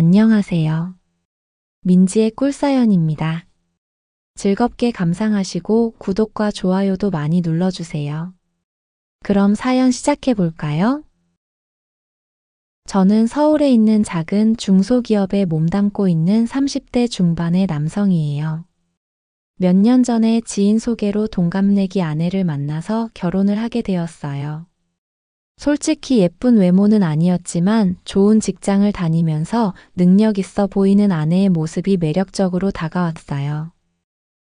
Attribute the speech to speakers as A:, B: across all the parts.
A: 안녕하세요. 민지의 꿀사연입니다. 즐겁게 감상하시고 구독과 좋아요도 많이 눌러주세요. 그럼 사연 시작해 볼까요? 저는 서울에 있는 작은 중소기업에 몸담고 있는 30대 중반의 남성이에요. 몇 년 전에 지인 소개로 동갑내기 아내를 만나서 결혼을 하게 되었어요. 솔직히 예쁜 외모는 아니었지만 좋은 직장을 다니면서 능력 있어 보이는 아내의 모습이 매력적으로 다가왔어요.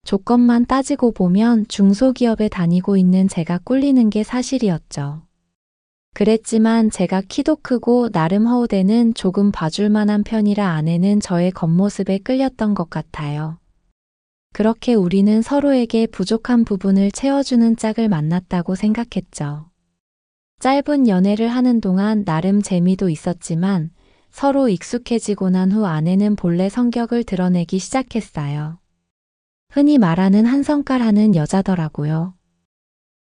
A: 조건만 따지고 보면 중소기업에 다니고 있는 제가 꿀리는 게 사실이었죠. 그랬지만 제가 키도 크고 나름 허우대는 조금 봐줄 만한 편이라 아내는 저의 겉모습에 끌렸던 것 같아요. 그렇게 우리는 서로에게 부족한 부분을 채워주는 짝을 만났다고 생각했죠. 짧은 연애를 하는 동안 나름 재미도 있었지만 서로 익숙해지고 난 후 아내는 본래 성격을 드러내기 시작했어요. 흔히 말하는 한 성깔 하는 여자더라고요.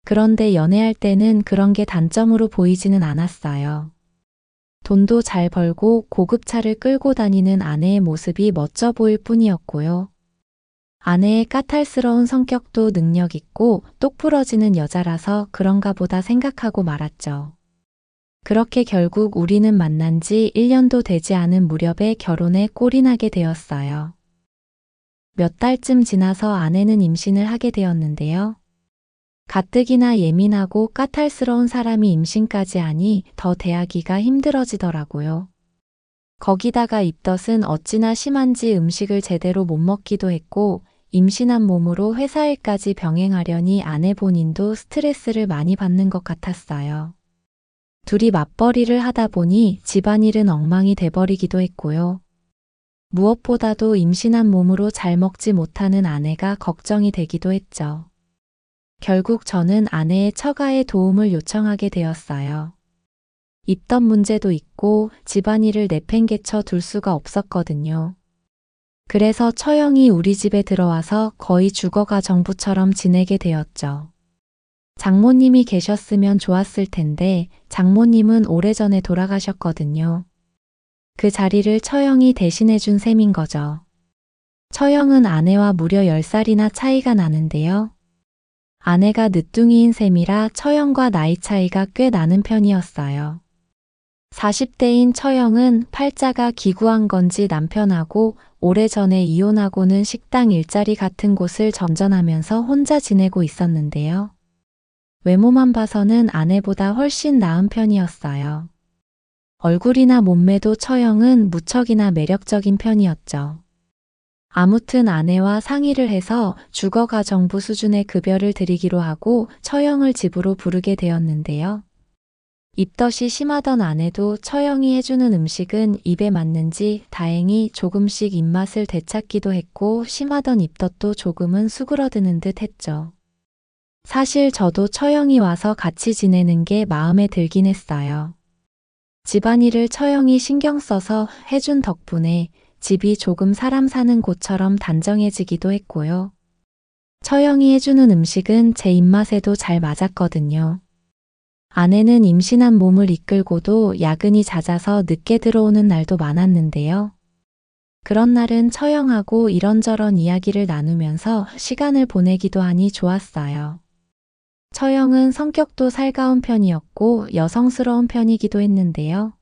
A: 그런데 연애할 때는 그런 게 단점으로 보이지는 않았어요. 돈도 잘 벌고 고급차를 끌고 다니는 아내의 모습이 멋져 보일 뿐이었고요. 아내의 까탈스러운 성격도 능력 있고 똑부러지는 여자라서 그런가 보다 생각하고 말았죠. 그렇게 결국 우리는 만난 지 1년도 되지 않은 무렵에 결혼에 꼴이 나게 되었어요. 몇 달쯤 지나서 아내는 임신을 하게 되었는데요. 가뜩이나 예민하고 까탈스러운 사람이 임신까지 하니 더 대하기가 힘들어지더라고요. 거기다가 입덧은 어찌나 심한지 음식을 제대로 못 먹기도 했고 임신한 몸으로 회사 일까지 병행하려니 아내 본인도 스트레스를 많이 받는 것 같았어요. 둘이 맞벌이를 하다 보니 집안일은 엉망이 돼버리기도 했고요. 무엇보다도 임신한 몸으로 잘 먹지 못하는 아내가 걱정이 되기도 했죠. 결국 저는 아내의 처가에 도움을 요청하게 되었어요. 입덧 문제도 있고 집안일을 내팽개쳐 둘 수가 없었거든요. 그래서 처형이 우리 집에 들어와서 거의 주거가 정부처럼 지내게 되었죠. 장모님이 계셨으면 좋았을 텐데 장모님은 오래전에 돌아가셨거든요. 그 자리를 처형이 대신해준 셈인 거죠. 처형은 아내와 무려 10살이나 차이가 나는데요. 아내가 늦둥이인 셈이라 처형과 나이 차이가 꽤 나는 편이었어요. 40대인 처형은 팔자가 기구한 건지 남편하고 오래전에 이혼하고는 식당 일자리 같은 곳을 전전하면서 혼자 지내고 있었는데요. 외모만 봐서는 아내보다 훨씬 나은 편이었어요. 얼굴이나 몸매도 처형은 무척이나 매력적인 편이었죠. 아무튼 아내와 상의를 해서 주거가정부 수준의 급여를 드리기로 하고 처형을 집으로 부르게 되었는데요. 입덧이 심하던 아내도 처형이 해주는 음식은 입에 맞는지 다행히 조금씩 입맛을 되찾기도 했고 심하던 입덧도 조금은 수그러드는 듯 했죠. 사실 저도 처형이 와서 같이 지내는 게 마음에 들긴 했어요. 집안일을 처형이 신경 써서 해준 덕분에 집이 조금 사람 사는 곳처럼 단정해지기도 했고요. 처형이 해주는 음식은 제 입맛에도 잘 맞았거든요. 아내는 임신한 몸을 이끌고도 야근이 잦아서 늦게 들어오는 날도 많았는데요. 그런 날은 처형하고 이런저런 이야기를 나누면서 시간을 보내기도 하니 좋았어요. 처형은 성격도 살가운 편이었고 여성스러운 편이기도 했는데요.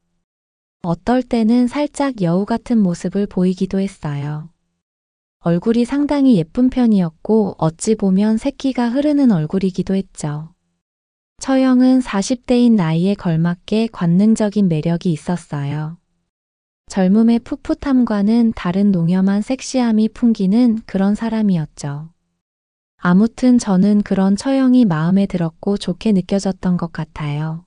A: 어떨 때는 살짝 여우 같은 모습을 보이기도 했어요. 얼굴이 상당히 예쁜 편이었고 어찌 보면 새끼가 흐르는 얼굴이기도 했죠. 처형은 40대인 나이에 걸맞게 관능적인 매력이 있었어요. 젊음의 풋풋함과는 다른 농염한 섹시함이 풍기는 그런 사람이었죠. 아무튼 저는 그런 처형이 마음에 들었고 좋게 느껴졌던 것 같아요.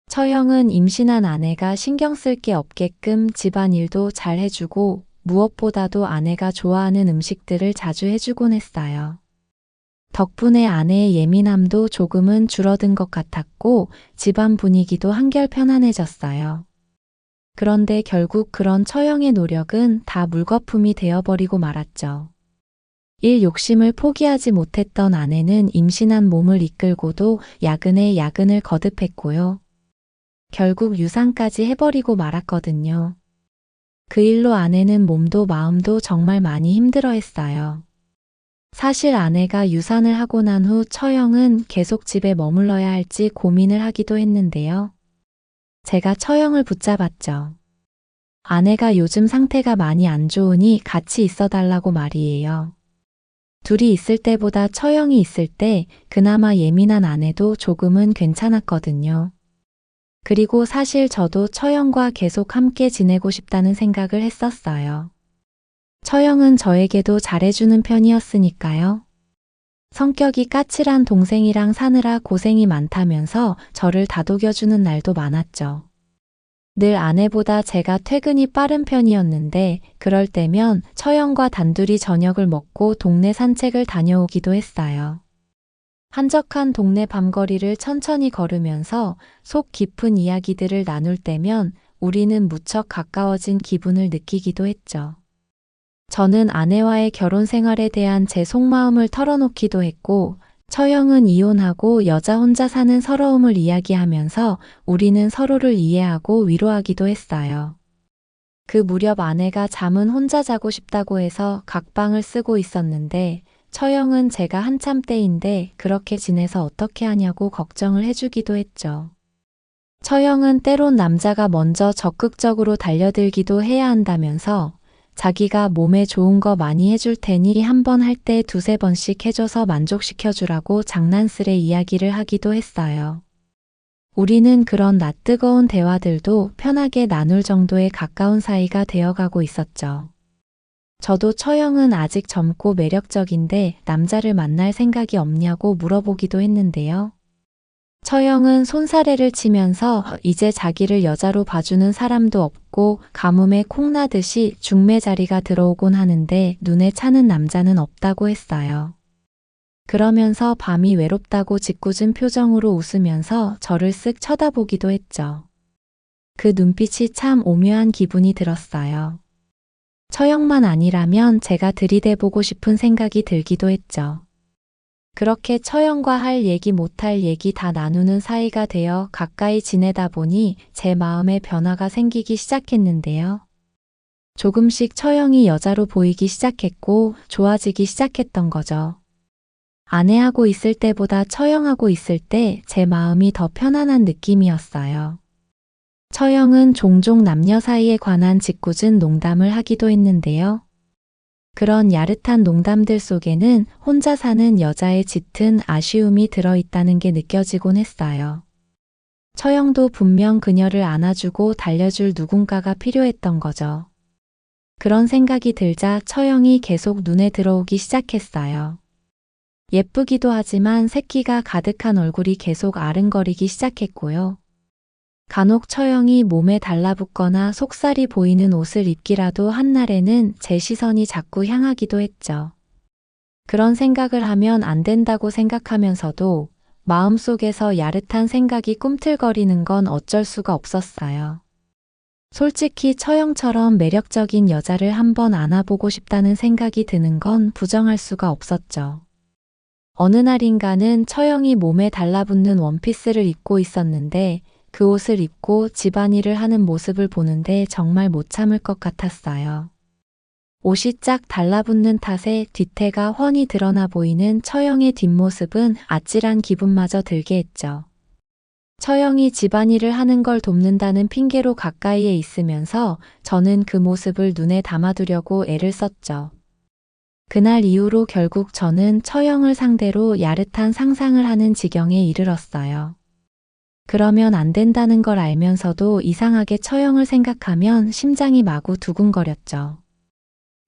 A: 처형은 임신한 아내가 신경 쓸 게 없게끔 집안일도 잘 해주고 무엇보다도 아내가 좋아하는 음식들을 자주 해주곤 했어요. 덕분에 아내의 예민함도 조금은 줄어든 것 같았고 집안 분위기도 한결 편안해졌어요. 그런데 결국 그런 처형의 노력은 다 물거품이 되어버리고 말았죠. 일 욕심을 포기하지 못했던 아내는 임신한 몸을 이끌고도 야근에 야근을 거듭했고요. 결국 유산까지 해버리고 말았거든요. 그 일로 아내는 몸도 마음도 정말 많이 힘들어했어요. 사실 아내가 유산을 하고 난 후 처형은 계속 집에 머물러야 할지 고민을 하기도 했는데요. 제가 처형을 붙잡았죠. 아내가 요즘 상태가 많이 안 좋으니 같이 있어 달라고 말이에요. 둘이 있을 때보다 처형이 있을 때 그나마 예민한 아내도 조금은 괜찮았거든요. 그리고 사실 저도 처형과 계속 함께 지내고 싶다는 생각을 했었어요. 처형은 저에게도 잘해주는 편이었으니까요. 성격이 까칠한 동생이랑 사느라 고생이 많다면서 저를 다독여주는 날도 많았죠. 늘 아내보다 제가 퇴근이 빠른 편이었는데 그럴 때면 처형과 단둘이 저녁을 먹고 동네 산책을 다녀오기도 했어요. 한적한 동네 밤거리를 천천히 걸으면서 속 깊은 이야기들을 나눌 때면 우리는 무척 가까워진 기분을 느끼기도 했죠. 저는 아내와의 결혼 생활에 대한 제 속마음을 털어놓기도 했고, 처형은 이혼하고 여자 혼자 사는 서러움을 이야기하면서 우리는 서로를 이해하고 위로하기도 했어요. 그 무렵 아내가 잠은 혼자 자고 싶다고 해서 각방을 쓰고 있었는데, 처형은 제가 한참 때인데 그렇게 지내서 어떻게 하냐고 걱정을 해주기도 했죠. 처형은 때론 남자가 먼저 적극적으로 달려들기도 해야 한다면서 자기가 몸에 좋은 거 많이 해줄 테니 한 번 할 때 두세 번씩 해줘서 만족시켜주라고 장난스레 이야기를 하기도 했어요. 우리는 그런 낯뜨거운 대화들도 편하게 나눌 정도의 가까운 사이가 되어가고 있었죠. 저도 처형은 아직 젊고 매력적인데 남자를 만날 생각이 없냐고 물어보기도 했는데요. 처형은 손사래를 치면서 이제 자기를 여자로 봐주는 사람도 없고 가뭄에 콩나듯이 중매 자리가 들어오곤 하는데 눈에 차는 남자는 없다고 했어요. 그러면서 밤이 외롭다고 짓궂은 표정으로 웃으면서 저를 쓱 쳐다보기도 했죠. 그 눈빛이 참 오묘한 기분이 들었어요. 처형만 아니라면 제가 들이대보고 싶은 생각이 들기도 했죠. 그렇게 처형과 할 얘기 못할 얘기 다 나누는 사이가 되어 가까이 지내다 보니 제 마음에 변화가 생기기 시작했는데요. 조금씩 처형이 여자로 보이기 시작했고 좋아지기 시작했던 거죠. 아내하고 있을 때보다 처형하고 있을 때 제 마음이 더 편안한 느낌이었어요. 처형은 종종 남녀 사이에 관한 짓궂은 농담을 하기도 했는데요. 그런 야릇한 농담들 속에는 혼자 사는 여자의 짙은 아쉬움이 들어있다는 게 느껴지곤 했어요. 처형도 분명 그녀를 안아주고 달래줄 누군가가 필요했던 거죠. 그런 생각이 들자 처형이 계속 눈에 들어오기 시작했어요. 예쁘기도 하지만 새끼가 가득한 얼굴이 계속 아른거리기 시작했고요. 간혹 처형이 몸에 달라붙거나 속살이 보이는 옷을 입기라도 한 날에는 제 시선이 자꾸 향하기도 했죠. 그런 생각을 하면 안 된다고 생각하면서도 마음속에서 야릇한 생각이 꿈틀거리는 건 어쩔 수가 없었어요. 솔직히 처형처럼 매력적인 여자를 한번 안아보고 싶다는 생각이 드는 건 부정할 수가 없었죠. 어느 날인가는 처형이 몸에 달라붙는 원피스를 입고 있었는데 그 옷을 입고 집안일을 하는 모습을 보는데 정말 못 참을 것 같았어요. 옷이 쫙 달라붙는 탓에 뒤태가 훤히 드러나 보이는 처형의 뒷모습은 아찔한 기분마저 들게 했죠. 처형이 집안일을 하는 걸 돕는다는 핑계로 가까이에 있으면서 저는 그 모습을 눈에 담아두려고 애를 썼죠. 그날 이후로 결국 저는 처형을 상대로 야릇한 상상을 하는 지경에 이르렀어요. 그러면 안 된다는 걸 알면서도 이상하게 처형을 생각하면 심장이 마구 두근거렸죠.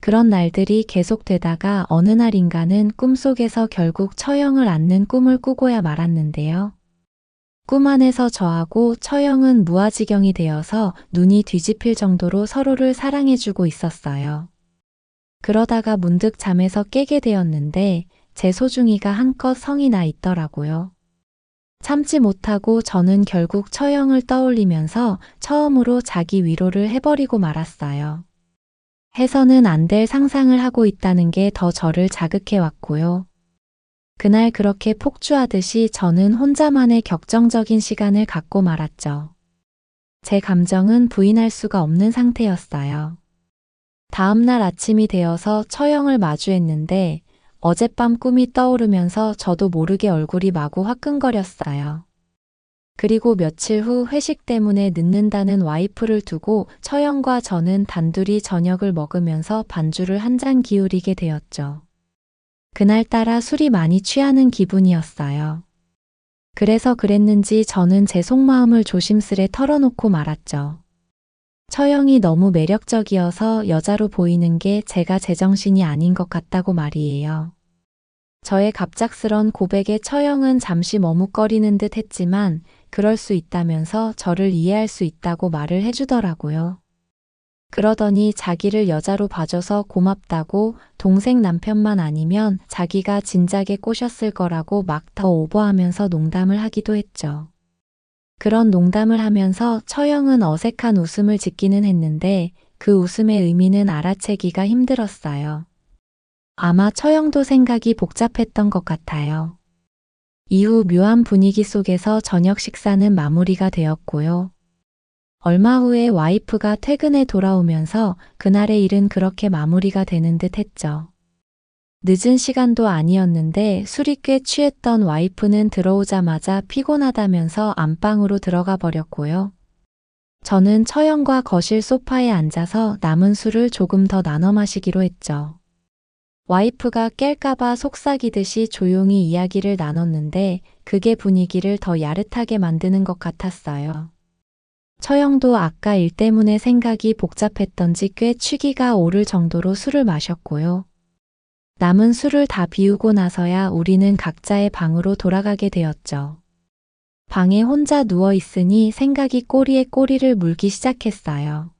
A: 그런 날들이 계속되다가 어느 날인가는 꿈속에서 결국 처형을 안는 꿈을 꾸고야 말았는데요. 꿈 안에서 저하고 처형은 무아지경이 되어서 눈이 뒤집힐 정도로 서로를 사랑해주고 있었어요. 그러다가 문득 잠에서 깨게 되었는데 제 소중이가 한껏 성이 나 있더라고요. 참지 못하고 저는 결국 처형을 떠올리면서 처음으로 자기 위로를 해버리고 말았어요. 해서는 안 될 상상을 하고 있다는 게 더 저를 자극해 왔고요. 그날 그렇게 폭주하듯이 저는 혼자만의 격정적인 시간을 갖고 말았죠. 제 감정은 부인할 수가 없는 상태였어요. 다음날 아침이 되어서 처형을 마주했는데 어젯밤 꿈이 떠오르면서 저도 모르게 얼굴이 마구 화끈거렸어요. 그리고 며칠 후 회식 때문에 늦는다는 와이프를 두고 처형과 저는 단둘이 저녁을 먹으면서 반주를 한 잔 기울이게 되었죠. 그날따라 술이 많이 취하는 기분이었어요. 그래서 그랬는지 저는 제 속마음을 조심스레 털어놓고 말았죠. 처형이 너무 매력적이어서 여자로 보이는 게 제가 제정신이 아닌 것 같다고 말이에요. 저의 갑작스런 고백에 처형은 잠시 머뭇거리는 듯 했지만 그럴 수 있다면서 저를 이해할 수 있다고 말을 해주더라고요. 그러더니 자기를 여자로 봐줘서 고맙다고 동생 남편만 아니면 자기가 진작에 꼬셨을 거라고 막 더 오버하면서 농담을 하기도 했죠. 그런 농담을 하면서 처형은 어색한 웃음을 짓기는 했는데 그 웃음의 의미는 알아채기가 힘들었어요. 아마 처형도 생각이 복잡했던 것 같아요. 이후 묘한 분위기 속에서 저녁 식사는 마무리가 되었고요. 얼마 후에 와이프가 퇴근해 돌아오면서 그날의 일은 그렇게 마무리가 되는 듯 했죠. 늦은 시간도 아니었는데 술이 꽤 취했던 와이프는 들어오자마자 피곤하다면서 안방으로 들어가 버렸고요. 저는 처형과 거실 소파에 앉아서 남은 술을 조금 더 나눠 마시기로 했죠. 와이프가 깰까봐 속삭이듯이 조용히 이야기를 나눴는데 그게 분위기를 더 야릇하게 만드는 것 같았어요. 처형도 아까 일 때문에 생각이 복잡했던지 꽤 취기가 오를 정도로 술을 마셨고요. 남은 술을 다 비우고 나서야 우리는 각자의 방으로 돌아가게 되었죠. 방에 혼자 누워 있으니 생각이 꼬리에 꼬리를 물기 시작했어요.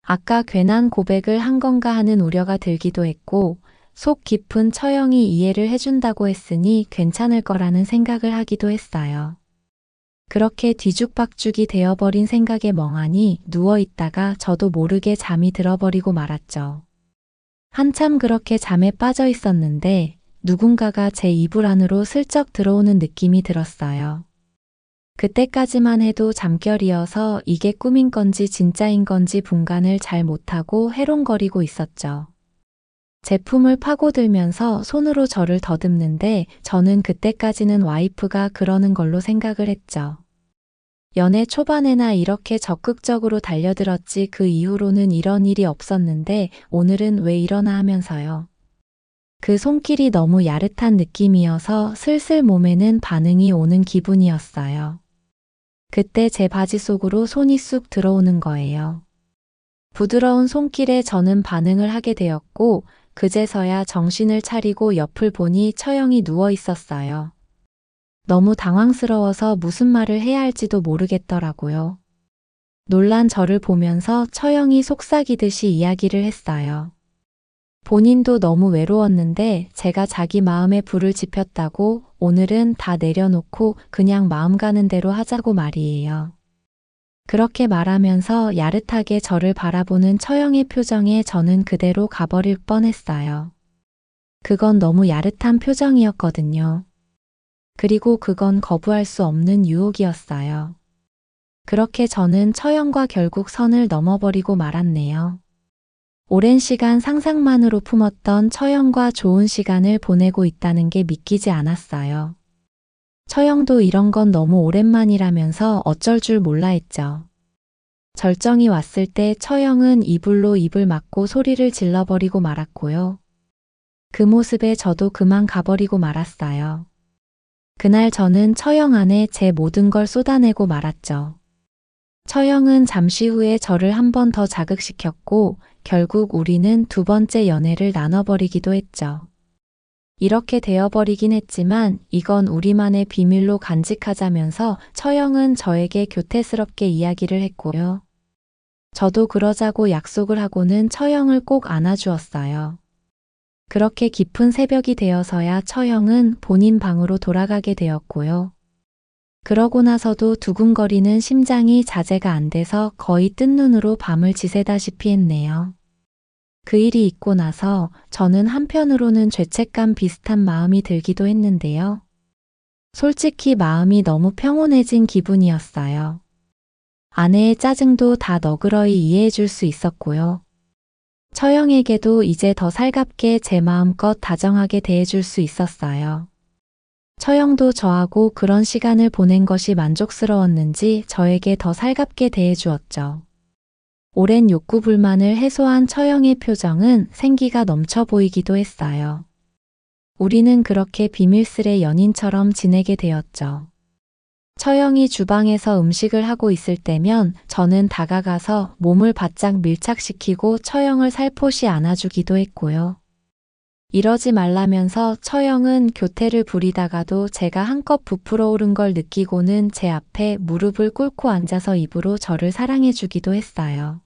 A: 아까 괜한 고백을 한 건가 하는 우려가 들기도 했고, 속 깊은 처형이 이해를 해준다고 했으니 괜찮을 거라는 생각을 하기도 했어요. 그렇게 뒤죽박죽이 되어버린 생각에 멍하니 누워 있다가 저도 모르게 잠이 들어버리고 말았죠. 한참 그렇게 잠에 빠져 있었는데 누군가가 제 이불 안으로 슬쩍 들어오는 느낌이 들었어요. 그때까지만 해도 잠결이어서 이게 꿈인 건지 진짜인 건지 분간을 잘 못하고 해롱거리고 있었죠. 제품을 파고들면서 손으로 저를 더듬는데 저는 그때까지는 와이프가 그러는 걸로 생각을 했죠. 연애 초반에나 이렇게 적극적으로 달려들었지 그 이후로는 이런 일이 없었는데 오늘은 왜 이러나 하면서요. 그 손길이 너무 야릇한 느낌이어서 슬슬 몸에는 반응이 오는 기분이었어요. 그때 제 바지 속으로 손이 쑥 들어오는 거예요. 부드러운 손길에 저는 반응을 하게 되었고 그제서야 정신을 차리고 옆을 보니 처형이 누워 있었어요. 너무 당황스러워서 무슨 말을 해야 할지도 모르겠더라고요. 놀란 저를 보면서 처형이 속삭이듯이 이야기를 했어요. 본인도 너무 외로웠는데 제가 자기 마음에 불을 지폈다고 오늘은 다 내려놓고 그냥 마음 가는 대로 하자고 말이에요. 그렇게 말하면서 야릇하게 저를 바라보는 처형의 표정에 저는 그대로 가버릴 뻔했어요. 그건 너무 야릇한 표정이었거든요. 그리고 그건 거부할 수 없는 유혹이었어요. 그렇게 저는 처형과 결국 선을 넘어버리고 말았네요. 오랜 시간 상상만으로 품었던 처형과 좋은 시간을 보내고 있다는 게 믿기지 않았어요. 처형도 이런 건 너무 오랜만이라면서 어쩔 줄 몰라 했죠. 절정이 왔을 때 처형은 이불로 입을 막고 소리를 질러버리고 말았고요. 그 모습에 저도 그만 가버리고 말았어요. 그날 저는 처형 안에 제 모든 걸 쏟아내고 말았죠. 처형은 잠시 후에 저를 한 번 더 자극시켰고 결국 우리는 두 번째 연애를 나눠버리기도 했죠. 이렇게 되어버리긴 했지만 이건 우리만의 비밀로 간직하자면서 처형은 저에게 교태스럽게 이야기를 했고요. 저도 그러자고 약속을 하고는 처형을 꼭 안아주었어요. 그렇게 깊은 새벽이 되어서야 처형은 본인 방으로 돌아가게 되었고요. 그러고 나서도 두근거리는 심장이 자제가 안 돼서 거의 뜬 눈으로 밤을 지새다시피 했네요. 그 일이 있고 나서 저는 한편으로는 죄책감 비슷한 마음이 들기도 했는데요. 솔직히 마음이 너무 평온해진 기분이었어요. 아내의 짜증도 다 너그러이 이해해 줄 수 있었고요. 처형에게도 이제 더 살갑게 제 마음껏 다정하게 대해줄 수 있었어요. 처형도 저하고 그런 시간을 보낸 것이 만족스러웠는지 저에게 더 살갑게 대해주었죠. 오랜 욕구 불만을 해소한 처형의 표정은 생기가 넘쳐 보이기도 했어요. 우리는 그렇게 비밀스레 연인처럼 지내게 되었죠. 처형이 주방에서 음식을 하고 있을 때면 저는 다가가서 몸을 바짝 밀착시키고 처형을 살포시 안아주기도 했고요. 이러지 말라면서 처형은 교태를 부리다가도 제가 한껏 부풀어 오른 걸 느끼고는 제 앞에 무릎을 꿇고 앉아서 입으로 저를 사랑해주기도 했어요.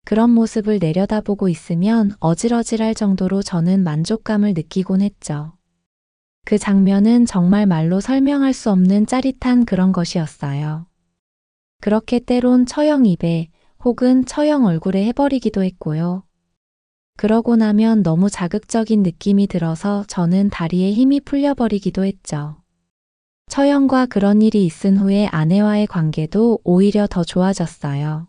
A: 그런 모습을 내려다보고 있으면 어질어질할 정도로 저는 만족감을 느끼곤 했죠. 그 장면은 정말 말로 설명할 수 없는 짜릿한 그런 것이었어요. 그렇게 때론 처형 입에 혹은 처형 얼굴에 해버리기도 했고요. 그러고 나면 너무 자극적인 느낌이 들어서 저는 다리에 힘이 풀려버리기도 했죠. 처형과 그런 일이 있은 후에 아내와의 관계도 오히려 더 좋아졌어요.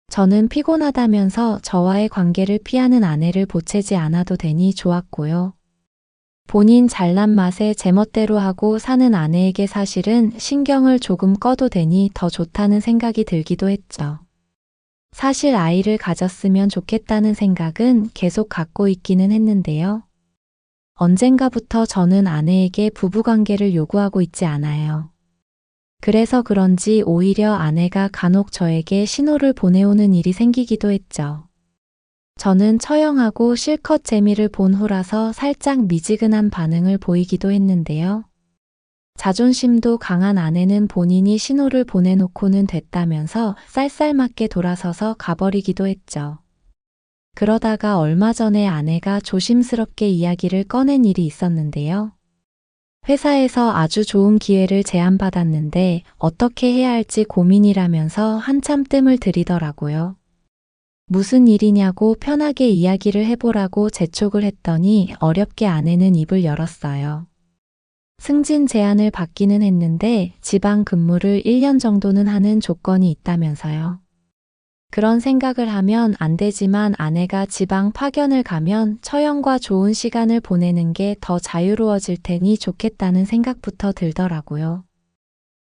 A: 저는 피곤하다면서 저와의 관계를 피하는 아내를 보채지 않아도 되니 좋았고요. 본인 잘난 맛에 제멋대로 하고 사는 아내에게 사실은 신경을 조금 꺼도 되니 더 좋다는 생각이 들기도 했죠. 사실 아이를 가졌으면 좋겠다는 생각은 계속 갖고 있기는 했는데요. 언젠가부터 저는 아내에게 부부관계를 요구하고 있지 않아요. 그래서 그런지 오히려 아내가 간혹 저에게 신호를 보내오는 일이 생기기도 했죠. 저는 처형하고 실컷 재미를 본 후라서 살짝 미지근한 반응을 보이기도 했는데요. 자존심도 강한 아내는 본인이 신호를 보내놓고는 됐다면서 쌀쌀맞게 돌아서서 가버리기도 했죠. 그러다가 얼마 전에 아내가 조심스럽게 이야기를 꺼낸 일이 있었는데요. 회사에서 아주 좋은 기회를 제안받았는데 어떻게 해야 할지 고민이라면서 한참 뜸을 들이더라고요. 무슨 일이냐고 편하게 이야기를 해보라고 재촉을 했더니 어렵게 아내는 입을 열었어요. 승진 제안을 받기는 했는데 지방 근무를 1년 정도는 하는 조건이 있다면서요. 그런 생각을 하면 안 되지만 아내가 지방 파견을 가면 처형과 좋은 시간을 보내는 게 더 자유로워질 테니 좋겠다는 생각부터 들더라고요.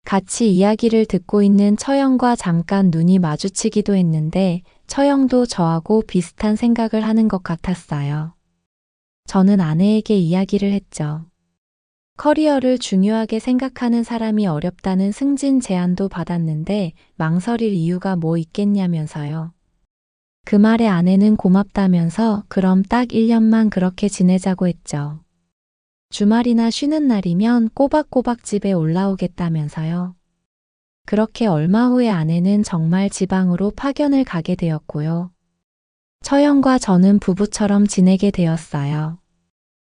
A: 같이 이야기를 듣고 있는 처형과 잠깐 눈이 마주치기도 했는데 처형도 저하고 비슷한 생각을 하는 것 같았어요. 저는 아내에게 이야기를 했죠. 커리어를 중요하게 생각하는 사람이 어렵다는 승진 제안도 받았는데 망설일 이유가 뭐 있겠냐면서요. 그 말에 아내는 고맙다면서 그럼 딱 1년만 그렇게 지내자고 했죠. 주말이나 쉬는 날이면 꼬박꼬박 집에 올라오겠다면서요. 그렇게 얼마 후에 아내는 정말 지방으로 파견을 가게 되었고요. 처형과 저는 부부처럼 지내게 되었어요.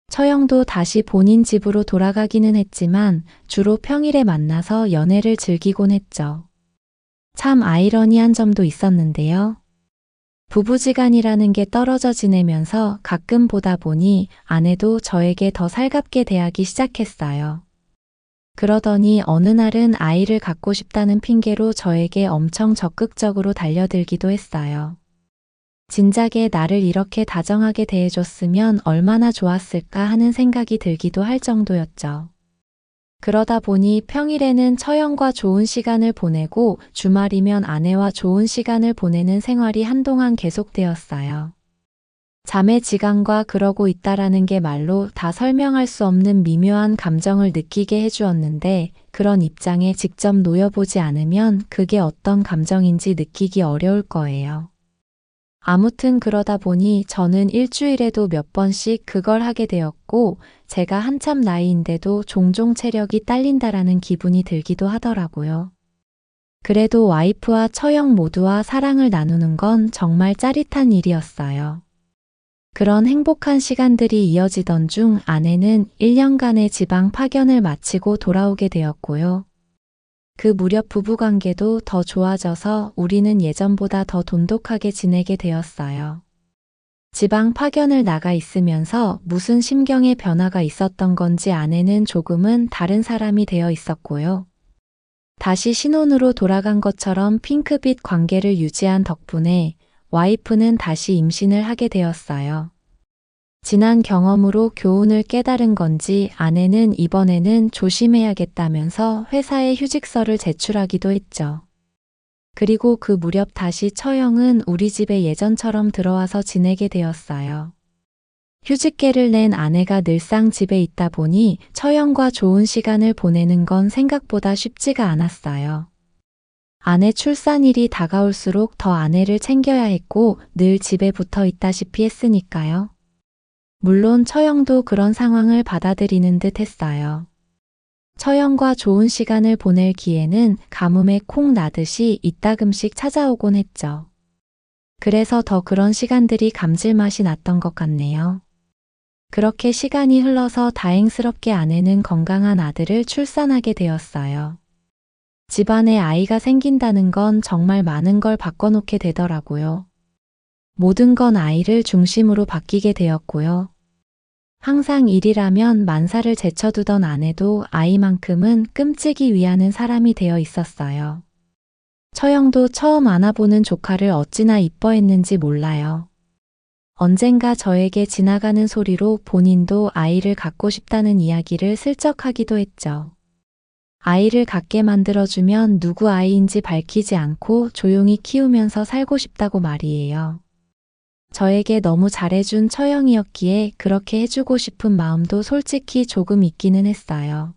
A: 처형도 다시 본인 집으로 돌아가기는 했지만 주로 평일에 만나서 연애를 즐기곤 했죠. 참 아이러니한 점도 있었는데요. 부부지간이라는 게 떨어져 지내면서 가끔 보다 보니 아내도 저에게 더 살갑게 대하기 시작했어요. 그러더니 어느 날은 아이를 갖고 싶다는 핑계로 저에게 엄청 적극적으로 달려들기도 했어요. 진작에 나를 이렇게 다정하게 대해줬으면 얼마나 좋았을까 하는 생각이 들기도 할 정도였죠. 그러다 보니 평일에는 처형과 좋은 시간을 보내고 주말이면 아내와 좋은 시간을 보내는 생활이 한동안 계속되었어요. 자매지간과 그러고 있다라는 게 말로 다 설명할 수 없는 미묘한 감정을 느끼게 해주었는데 그런 입장에 직접 놓여보지 않으면 그게 어떤 감정인지 느끼기 어려울 거예요. 아무튼 그러다 보니 저는 일주일에도 몇 번씩 그걸 하게 되었고 제가 한참 나이인데도 종종 체력이 딸린다라는 기분이 들기도 하더라고요. 그래도 와이프와 처형 모두와 사랑을 나누는 건 정말 짜릿한 일이었어요. 그런 행복한 시간들이 이어지던 중 아내는 1년간의 지방 파견을 마치고 돌아오게 되었고요. 그 무렵 부부관계도 더 좋아져서 우리는 예전보다 더 돈독하게 지내게 되었어요. 지방 파견을 나가 있으면서 무슨 심경의 변화가 있었던 건지 아내는 조금은 다른 사람이 되어 있었고요. 다시 신혼으로 돌아간 것처럼 핑크빛 관계를 유지한 덕분에 와이프는 다시 임신을 하게 되었어요. 지난 경험으로 교훈을 깨달은 건지 아내는 이번에는 조심해야겠다면서 회사에 휴직서를 제출하기도 했죠. 그리고 그 무렵 다시 처형은 우리 집에 예전처럼 들어와서 지내게 되었어요. 휴직계를 낸 아내가 늘상 집에 있다 보니 처형과 좋은 시간을 보내는 건 생각보다 쉽지가 않았어요. 아내 출산일이 다가올수록 더 아내를 챙겨야 했고 늘 집에 붙어 있다시피 했으니까요. 물론 처형도 그런 상황을 받아들이는 듯 했어요. 처형과 좋은 시간을 보낼 기회는 가뭄에 콩 나듯이 이따금씩 찾아오곤 했죠. 그래서 더 그런 시간들이 감질맛이 났던 것 같네요. 그렇게 시간이 흘러서 다행스럽게 아내는 건강한 아들을 출산하게 되었어요. 집안에 아이가 생긴다는 건 정말 많은 걸 바꿔놓게 되더라고요. 모든 건 아이를 중심으로 바뀌게 되었고요. 항상 일이라면 만사를 제쳐두던 아내도 아이만큼은 끔찍이 위하는 사람이 되어 있었어요. 처형도 처음 안아보는 조카를 어찌나 이뻐했는지 몰라요. 언젠가 저에게 지나가는 소리로 본인도 아이를 갖고 싶다는 이야기를 슬쩍 하기도 했죠. 아이를 갖게 만들어주면 누구 아이인지 밝히지 않고 조용히 키우면서 살고 싶다고 말이에요. 저에게 너무 잘해준 처형이었기에 그렇게 해주고 싶은 마음도 솔직히 조금 있기는 했어요.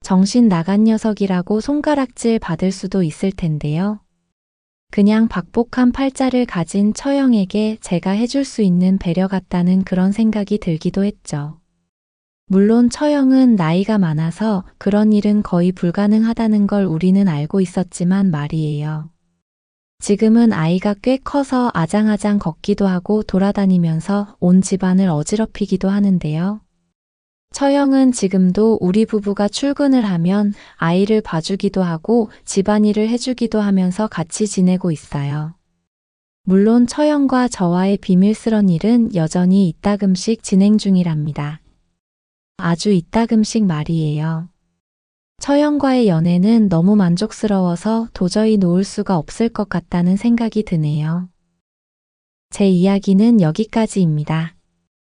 A: 정신 나간 녀석이라고 손가락질 받을 수도 있을 텐데요. 그냥 박복한 팔자를 가진 처형에게 제가 해줄 수 있는 배려 같다는 그런 생각이 들기도 했죠. 물론 처형은 나이가 많아서 그런 일은 거의 불가능하다는 걸 우리는 알고 있었지만 말이에요. 지금은 아이가 꽤 커서 아장아장 걷기도 하고 돌아다니면서 온 집안을 어지럽히기도 하는데요. 처형은 지금도 우리 부부가 출근을 하면 아이를 봐주기도 하고 집안일을 해주기도 하면서 같이 지내고 있어요. 물론 처형과 저와의 비밀스런 일은 여전히 이따금씩 진행 중이랍니다. 아주 이따금씩 말이에요. 처형과의 연애는 너무 만족스러워서 도저히 놓을 수가 없을 것 같다는 생각이 드네요. 제 이야기는 여기까지입니다.